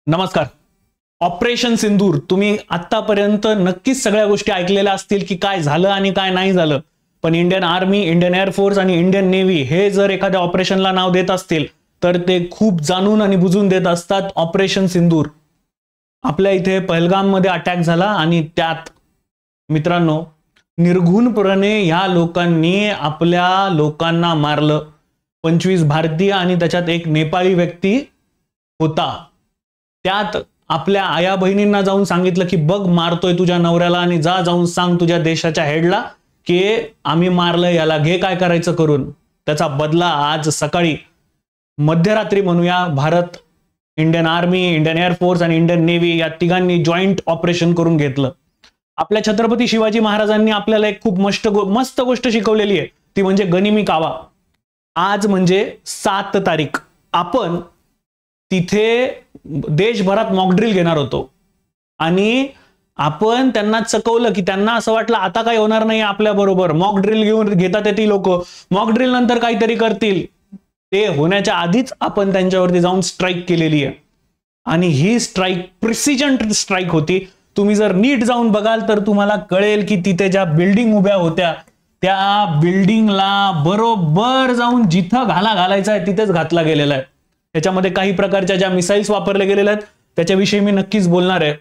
नमस्कार. ऑपरेशन सिंदूर तुम्ही आतापर्यंत नक्कीच सगळ्या गोष्टी ऐकलेल्या असतील की काय झालं आणि काय नाही झालं. पण इंडियन आर्मी, इंडियन एअरफोर्स आणि इंडियन नेव्ही हे जर एखाद्या ऑपरेशनला नाव देत असतील तर ते खूप जाणून आणि बुजून देत असतात. ऑपरेशन सिंदूर. आपल्या इथे पहलगाम मध्ये अटॅक झाला आणि त्यात मित्रांनो निर्घुणपणे या लोकांनी आपल्या लोकांना मारलं. 25 भारतीय आणि त्याच्यात एक नेपाळी व्यक्ती होता. त्यात आपल्या आया बहिणींना जाऊन सांगितलं की बघ मारतोय तुझ्या नवऱ्याला आणि जा जाऊन सांग तुझ्या देशाच्या हेडला की आम्ही मारलं याला, घे काय करायचं करून. त्याचा बदला आज सकाळी मध्यरात्री म्हणूया Bharat, Indian army, Indian air force आणि इंडियन नेव्ही या तिघांनी जॉईंट ऑपरेशन करून घेतलं. आपल्या छत्रपती शिवाजी महाराजांनी आपल्याला एक खूप मस्त गोष्ट शिकवलेली आहे, ती म्हणजे गनिमी कावा. आज म्हणजे 7 तारीख आपण तिथे देशभरात मॉकड्रिल घेणार होतो आणि आपण त्यांना चकवलं की त्यांना असं वाटलं आता काही होणार नाही आपल्या बरोबर. मॉकड्रिल घेऊन घेतात ती लोक, मॉकड्रिल नंतर काहीतरी करतील. ते होण्याच्या आधीच आपण त्यांच्यावरती जाऊन स्ट्राईक केलेली आहे आणि ही स्ट्राईक प्रिसिजन स्ट्राईक होती. तुम्ही जर नीट जाऊन बघाल तर तुम्हाला कळेल की तिथे ज्या बिल्डिंग उभ्या होत्या त्या बिल्डिंगला बरोबर जाऊन जिथं घालायचा आहे तिथेच घातला गेलेला आहे. त्याच्यामध्ये काही प्रकारच्या ज्या मिसाईल्स वापरले गेलेल्या आहेत त्याच्याविषयी मी नक्कीच बोलणार आहे.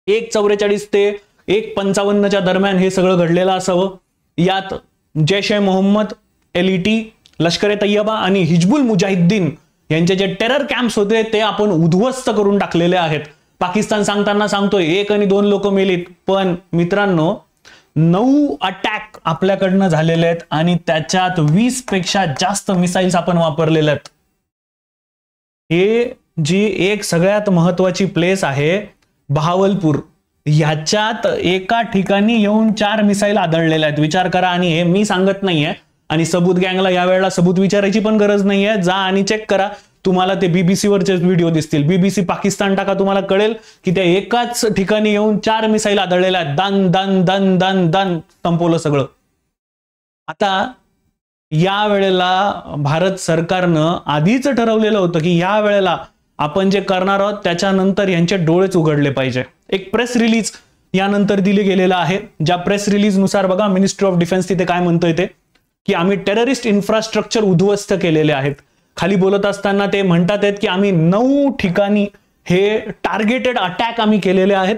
1:44 ते 1:55 दरम्यान हे सगळं घडलेलं असावं. यात जैश ए मोहम्मद, LET, लष्कर ए तय्यबा आणि हिजबुल मुजाहिद्दीन यांचे जे टेरर कॅम्प्स होते ते आपण उद्ध्वस्त करून टाकलेले आहेत. पाकिस्तान सांगताना सांगतोय 1 आणि 2 लोक मेलीत, पण मित्रांनो 9 अटॅक आपल्याकडनं झालेले आहेत आणि त्याच्यात 20 पेक्षा जास्त मिसाईल्स आपण वापरलेले आहेत. हे जी एक सगळ्यात महत्वाची प्लेस आहे बहावलपूर, ह्याच्यात एका ठिकाणी येऊन 4 मिसाईल आदळलेल्या आहेत. विचार करा. आणि हे मी सांगत नाहीये आणि सबूत गँगला यावेळेला सबूत विचारायची पण गरज नाहीये. जा आणि चेक करा, तुम्हाला ते BBC वरचे व्हिडिओ दिसतील. BBC पाकिस्तान टाका, तुम्हाला कळेल की त्या एकाच ठिकाणी येऊन 4 मिसाईल आदळलेल्या आहेत. दन दन दन दन दन संपवलं सगळं. आता या वेळेला भारत सरकारनं आधीच ठरवलेलं होतं की या वेळेला आपण जे करणार आहोत त्याच्यानंतर यांचे डोळेच उघडले पाहिजे. एक प्रेस रिलीज यानंतर दिली गेलेला आहे. ज्या प्रेस रिलीज नुसार बघा मिनिस्ट्री ऑफ डिफेन्स तिथे काय म्हणतोय ते की आम्ही टेररिस्ट इन्फ्रास्ट्रक्चर उद्ध्वस्त केलेले आहेत. खाली बोलत असताना ते म्हणतात की आम्ही 9 ठिकाणी हे टार्गेटेड अटॅक आम्ही केलेले आहेत.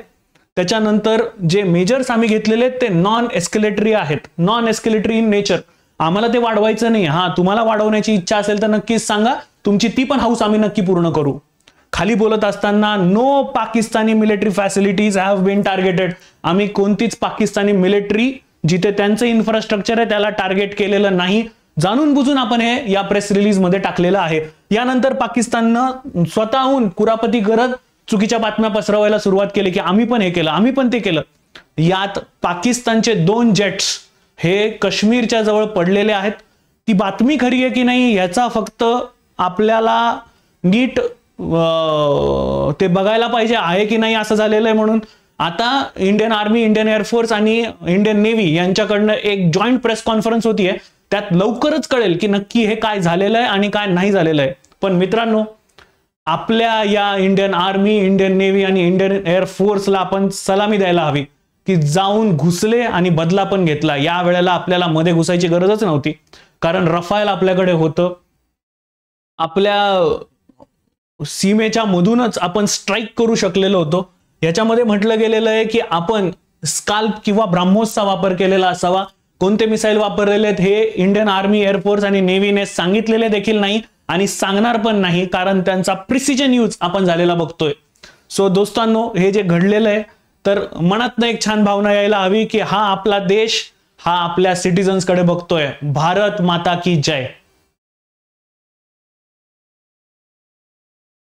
त्याच्यानंतर जे मेजर्स आम्ही घेतलेले ते नॉन एस्केलेटरी आहेत, नॉन एस्केलेटरी इन नेचर. आम्हाला ते वाढवायचं नाही. हा, तुम्हाला वाढवण्याची इच्छा असेल तर नक्कीच सांगा, तुमची ती पण हाऊस आम्ही नक्की पूर्ण करू. खाली बोलत असताना no Pakistani military facilities have been targeted. आम्ही कोणतीच पाकिस्तानी मिलिटरी जिथे त्यांचं इन्फ्रास्ट्रक्चर आहे त्याला टार्गेट केलेलं नाही. जाणून बुजून आपण हे या प्रेस रिलीज मध्ये टाकलेलं आहे. यानंतर पाकिस्ताननं स्वतःहून कुरापती करत चुकीच्या बातम्या पसरवायला सुरुवात केली की आम्ही पण हे केलं, आम्ही पण ते केलं. यात पाकिस्तानचे 2 जेट्स हे काश्मीरच्या जवळ पडलेले आहेत. ती बातमी खरी आहे की नाही याचा फक्त आपल्याला नीट ते बघायला पाहिजे आहे की नाही असं झालेलं आहे. म्हणून आता इंडियन आर्मी, इंडियन एअरफोर्स आणि इंडियन नेव्ही यांच्याकडनं एक जॉईंट प्रेस कॉन्फरन्स होतीये. त्यात लवकरच कळेल की नक्की हे काय झालेलं आहे आणि काय नाही झालेलं आहे. पण मित्रांनो आपल्या या इंडियन आर्मी, इंडियन नेव्ही आणि इंडियन एअरफोर्सला आपण सलामी द्यायला हवी की जाऊन घुसले आणि बदला पण घेतला. या वेळेला आपल्याला मध्ये घुसायची गरजच नव्हती कारण रफायल आपल्याकडे होतं. आपल्या सीमेच्या मधूनच आपण स्ट्राईक करू शकलेलो होतो. याच्यामध्ये म्हटलं गेलेलं आहे की आपण स्काल्प किंवा ब्राह्मोसचा वापर केलेला असावा. कोणते मिसाईल वापरलेले आहेत हे इंडियन आर्मी, एअरफोर्स आणि नेव्हीने सांगितलेले देखील नाही आणि सांगणार पण नाही कारण त्यांचा प्रिसिजन यूज आपण झालेला बघतोय. सो दोस्तांनो हे जे घडलेलं आहे तर मनातनं एक छान भावना यायला हवी की हा आपला देश हा आपल्या सिटीजन्स कडे बघतोय. भारत माता की जय.